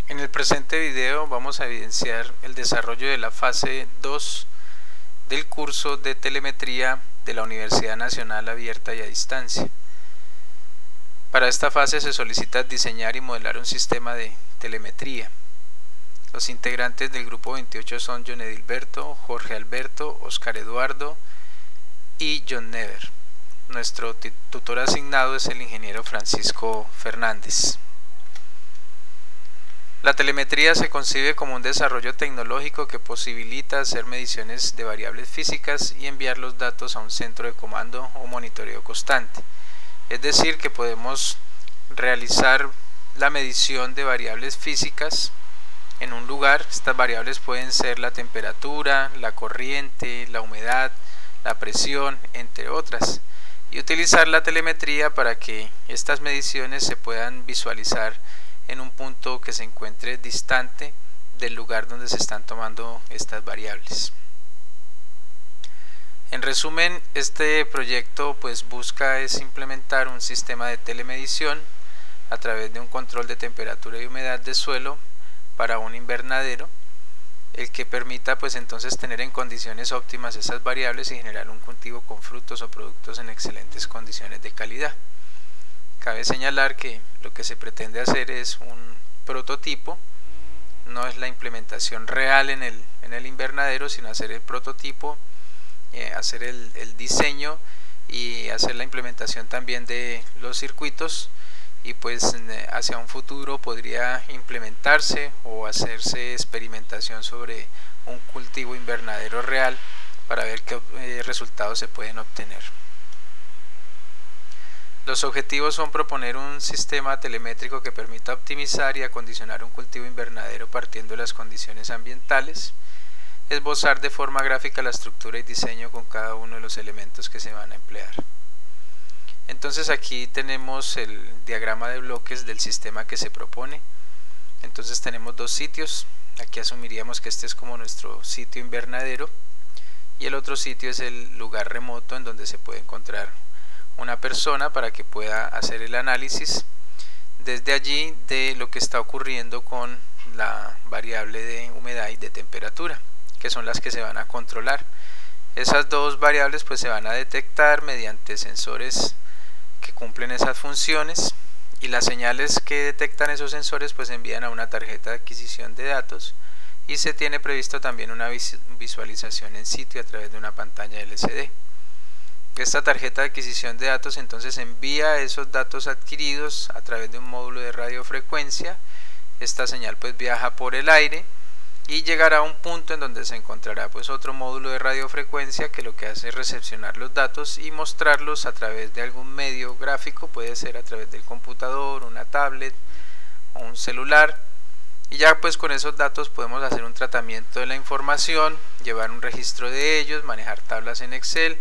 En el presente video vamos a evidenciar el desarrollo de la fase 2 del curso de telemetría de la Universidad Nacional Abierta y a Distancia. Para esta fase se solicita diseñar y modelar un sistema de telemetría. Los integrantes del grupo 28 son John Edilberto, Jorge Alberto, Oscar Eduardo y John Never. Nuestro tutor asignado es el ingeniero Francisco Fernández. La telemetría se concibe como un desarrollo tecnológico que posibilita hacer mediciones de variables físicas y enviar los datos a un centro de comando o monitoreo constante. Es decir, que podemos realizar la medición de variables físicas en un lugar. Estas variables pueden ser la temperatura, la corriente, la humedad, la presión, entre otras, y utilizar la telemetría para que estas mediciones se puedan visualizar en un punto que se encuentre distante del lugar donde se están tomando estas variables. En resumen, este proyecto busca implementar un sistema de telemedición a través de un control de temperatura y humedad de suelo para un invernadero, el que permita entonces tener en condiciones óptimas esas variables y generar un cultivo con frutos o productos en excelentes condiciones de calidad. Cabe señalar que lo que se pretende hacer es un prototipo, no es la implementación real en el invernadero, sino hacer el prototipo, hacer el diseño y hacer la implementación también de los circuitos, y hacia un futuro podría implementarse o hacerse experimentación sobre un cultivo invernadero real para ver qué resultados se pueden obtener. Los objetivos son proponer un sistema telemétrico que permita optimizar y acondicionar un cultivo invernadero partiendo de las condiciones ambientales, esbozar de forma gráfica la estructura y diseño con cada uno de los elementos que se van a emplear. Entonces aquí tenemos el diagrama de bloques del sistema que se propone. Entonces tenemos dos sitios. Aquí asumiríamos que este es como nuestro sitio invernadero y el otro sitio es el lugar remoto en donde se puede encontrar una persona para que pueda hacer el análisis desde allí de lo que está ocurriendo con la variable de humedad y de temperatura, que son las que se van a controlar. Esas dos variables se van a detectar mediante sensores que cumplen esas funciones, y las señales que detectan esos sensores envían a una tarjeta de adquisición de datos, y se tiene previsto también una visualización en sitio a través de una pantalla LCD. Esta tarjeta de adquisición de datos entonces envía esos datos adquiridos a través de un módulo de radiofrecuencia. Esta señal viaja por el aire y llegará a un punto en donde se encontrará otro módulo de radiofrecuencia que lo que hace es recepcionar los datos y mostrarlos a través de algún medio gráfico, puede ser a través del computador, una tablet o un celular, y ya con esos datos podemos hacer un tratamiento de la información, llevar un registro de ellos, manejar tablas en Excel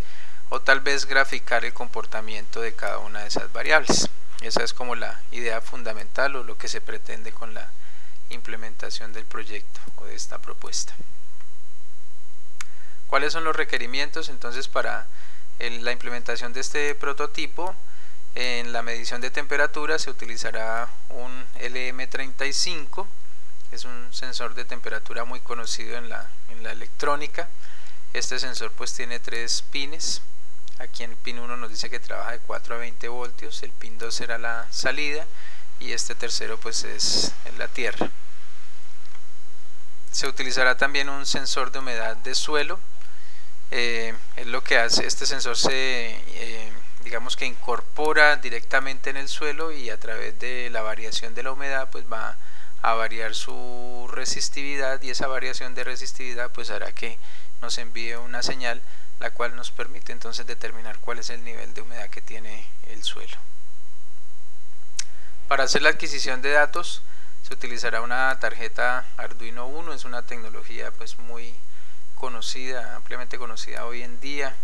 o tal vez graficar el comportamiento de cada una de esas variables. Esa es como la idea fundamental o lo que se pretende con la implementación del proyecto o de esta propuesta. ¿Cuáles son los requerimientos entonces para la implementación de este prototipo? En la medición de temperatura se utilizará un LM35, es un sensor de temperatura muy conocido en la electrónica. Este sensor tiene 3 pines. Aquí en el pin 1 nos dice que trabaja de 4 a 20 voltios, el pin 2 será la salida y este tercero es en la tierra. Se utilizará también un sensor de humedad de suelo. Es lo que hace este sensor, digamos que incorpora directamente en el suelo, y a través de la variación de la humedad va a variar su resistividad, y esa variación de resistividad hará que nos envíe una señal, la cual nos permite entonces determinar cuál es el nivel de humedad que tiene el suelo. Para hacer la adquisición de datos se utilizará una tarjeta Arduino Uno. Es una tecnología muy conocida, ampliamente conocida hoy en día.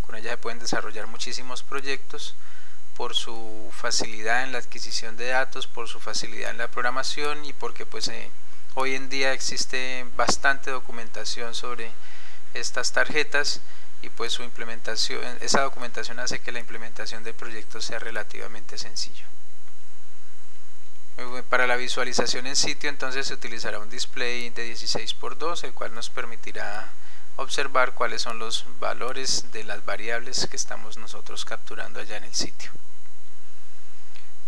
Con ella se pueden desarrollar muchísimos proyectos por su facilidad en la adquisición de datos, por su facilidad en la programación y porque hoy en día existe bastante documentación sobre estas tarjetas, y su implementación, esa documentación hace que la implementación del proyecto sea relativamente sencillo. Para la visualización en sitio entonces se utilizará un display de 16×2, el cual nos permitirá observar cuáles son los valores de las variables que estamos nosotros capturando allá en el sitio.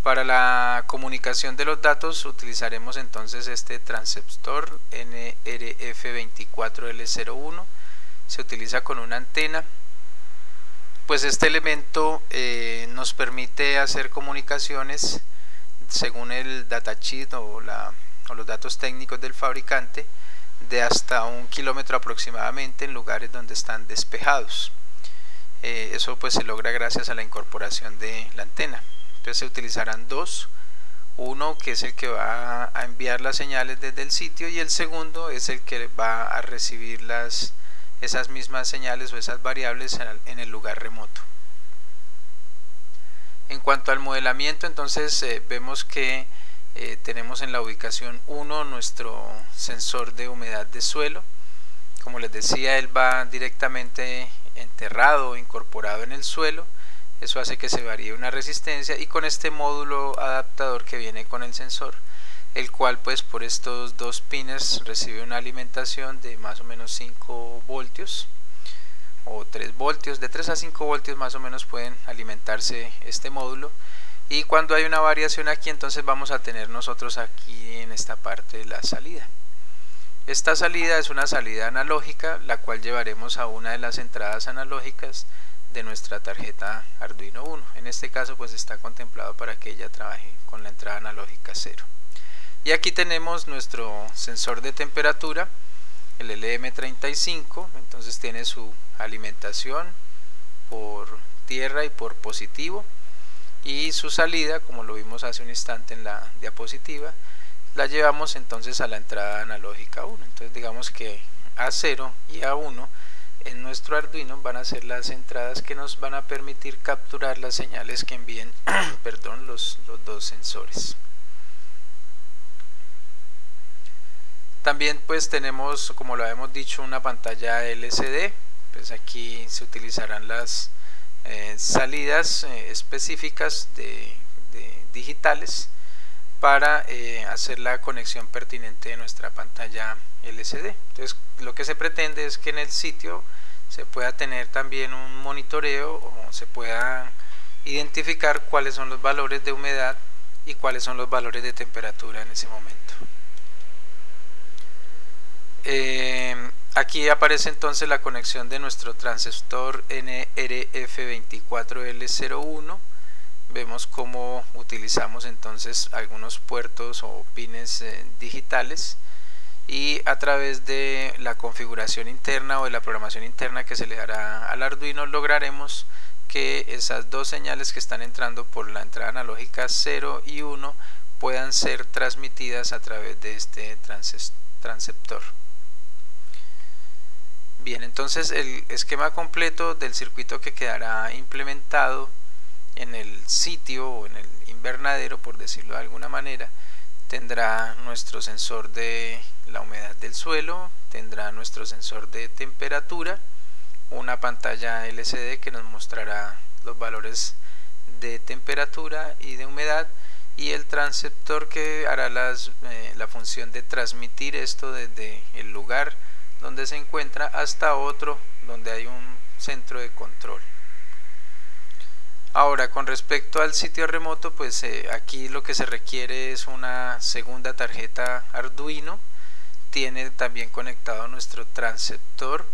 Para la comunicación de los datos utilizaremos entonces este transceptor NRF24L01. Se utiliza con una antena, pues este elemento nos permite hacer comunicaciones según el datasheet o los datos técnicos del fabricante de hasta 1 kilómetro aproximadamente en lugares donde están despejados. Eso pues se logra gracias a la incorporación de la antena. Entonces se utilizarán dos, uno que es el que va a enviar las señales desde el sitio y el segundo es el que va a recibir esas mismas señales o esas variables en el lugar remoto. En cuanto al modelamiento, entonces vemos que tenemos en la ubicación 1 nuestro sensor de humedad de suelo. Como les decía, él va directamente enterrado o incorporado en el suelo. Eso hace que se varíe una resistencia, y con este módulo adaptador que viene con el sensor, el cual pues por estos dos pines recibe una alimentación de más o menos 5 voltios o 3 voltios, de 3 a 5 voltios más o menos pueden alimentarse este módulo, y cuando hay una variación aquí entonces vamos a tener nosotros aquí en esta parte de la salida. Esta salida es una salida analógica, la cual llevaremos a una de las entradas analógicas de nuestra tarjeta Arduino Uno. En este caso pues está contemplado para que ella trabaje con la entrada analógica 0. Y aquí tenemos nuestro sensor de temperatura, el LM35, entonces tiene su alimentación por tierra y por positivo, y su salida, como lo vimos hace un instante en la diapositiva, la llevamos entonces a la entrada analógica 1. Entonces digamos que A0 y A1 en nuestro Arduino van a ser las entradas que nos van a permitir capturar las señales que envíen perdón, los dos sensores. También pues tenemos, como lo habíamos dicho, una pantalla LCD. Pues aquí se utilizarán las salidas específicas de digitales para hacer la conexión pertinente de nuestra pantalla LCD. Entonces lo que se pretende es que en el sitio se pueda tener también un monitoreo o se pueda identificar cuáles son los valores de humedad y cuáles son los valores de temperatura en ese momento. Aquí aparece entonces la conexión de nuestro transistor NRF24L01. Vemos cómo utilizamos entonces algunos puertos o pines digitales, y a través de la configuración interna o de la programación interna que se le dará al Arduino lograremos que esas dos señales que están entrando por la entrada analógica 0 y 1 puedan ser transmitidas a través de este transceptor. Bien, entonces el esquema completo del circuito que quedará implementado en el sitio o en el invernadero, por decirlo de alguna manera, tendrá nuestro sensor de la humedad del suelo, tendrá nuestro sensor de temperatura, una pantalla LCD que nos mostrará los valores de temperatura y de humedad, y el transceptor que hará la función de transmitir esto desde el lugar donde se encuentra hasta otro donde hay un centro de control. Ahora, con respecto al sitio remoto, pues aquí lo que se requiere es una segunda tarjeta Arduino. Tiene también conectado nuestro transceptor.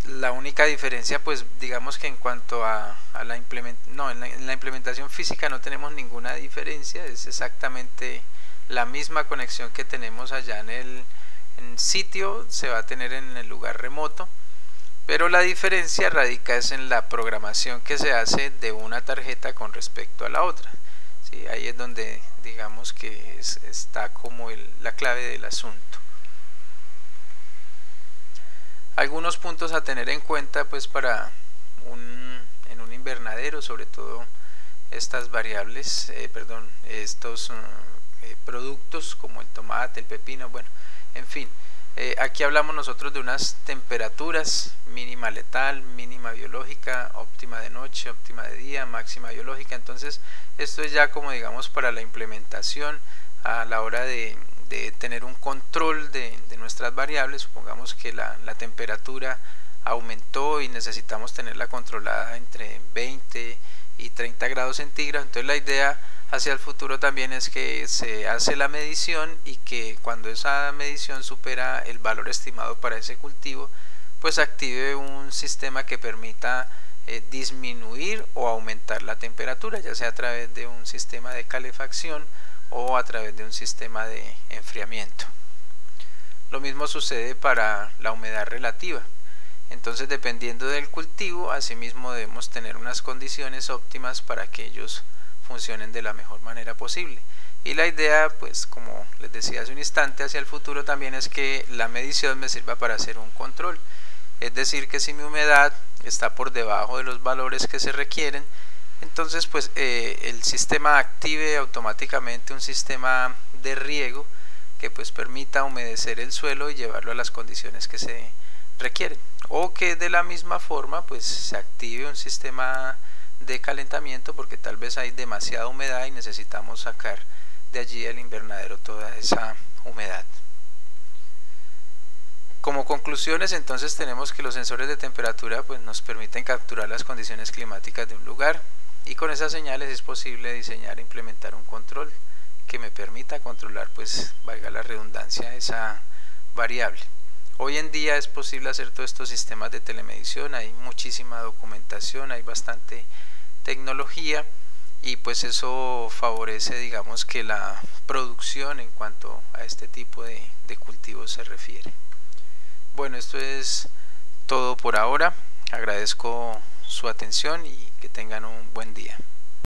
La única diferencia, pues digamos que en cuanto a la implementación física no tenemos ninguna diferencia, es exactamente la misma conexión que tenemos allá en el sitio, se va a tener en el lugar remoto, pero la diferencia radica es en la programación que se hace de una tarjeta con respecto a la otra. ¿Sí? Ahí es donde digamos que está como la clave del asunto. Algunos puntos a tener en cuenta pues para en un invernadero, sobre todo estas variables, estos productos como el tomate, el pepino, bueno, en fin, Aquí hablamos nosotros de unas temperaturas: mínima letal, mínima biológica, óptima de noche, óptima de día, máxima biológica. Entonces esto es ya como digamos para la implementación a la hora de tener un control de nuestras variables. Supongamos que la temperatura aumentó y necesitamos tenerla controlada entre 20 y 30 grados centígrados. Entonces la idea hacia el futuro también es que se hace la medición y que cuando esa medición supera el valor estimado para ese cultivo, pues active un sistema que permita disminuir o aumentar la temperatura, ya sea a través de un sistema de calefacción o a través de un sistema de enfriamiento. Lo mismo sucede para la humedad relativa. Entonces, dependiendo del cultivo, asimismo debemos tener unas condiciones óptimas para que ellos funcionen de la mejor manera posible. Y la idea, pues como les decía hace un instante, hacia el futuro también es que la medición me sirva para hacer un control. Es decir, que si mi humedad está por debajo de los valores que se requieren, entonces pues el sistema active automáticamente un sistema de riego que pues permita humedecer el suelo y llevarlo a las condiciones que se requieren, o que de la misma forma pues se active un sistema de calentamiento porque tal vez hay demasiada humedad y necesitamos sacar de allí del invernadero toda esa humedad. Como conclusiones, entonces tenemos que los sensores de temperatura pues nos permiten capturar las condiciones climáticas de un lugar, y con esas señales es posible diseñar e implementar un control que me permita controlar, pues valga la redundancia, esa variable. Hoy en día es posible hacer todos estos sistemas de telemedición, hay muchísima documentación, hay bastante tecnología, y pues eso favorece digamos que la producción en cuanto a este tipo de cultivos se refiere. Bueno, esto es todo por ahora. Agradezco su atención y que tengan un buen día.